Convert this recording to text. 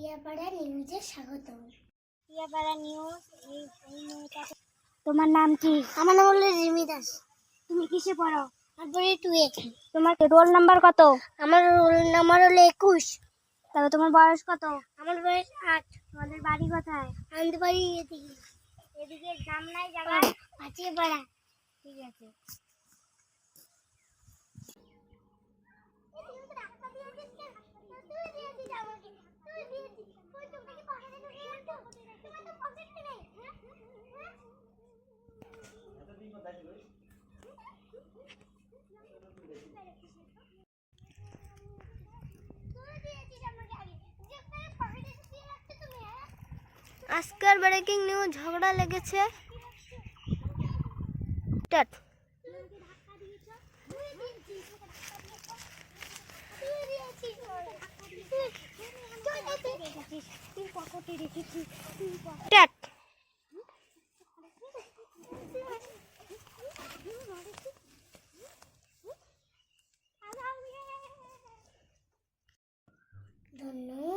টিয়াপাড়া নিউজে স্বাগতম। টিয়াপাড়া নিউজ। তোমার নাম কি? আমার নাম হলো রিমি দাস। তুমি কিসে পড়ো? তারপরে টুয়ে। তোমার রোল নাম্বার কত? আমার রোল নাম্বার হলো 21। তবে তোমার বয়স কত? আমার বয়স 8। তোমাদের বাড়ি কোথায়? আমাদের বাড়ি এদিকে। এদিকে গ্রাম নাই জায়গা? পাচিয়াপাড়া। ঠিক আছে। আজকের ব্রেকিং নিউজ, ঝগড়া লেগেছে। ধন্যবাদ।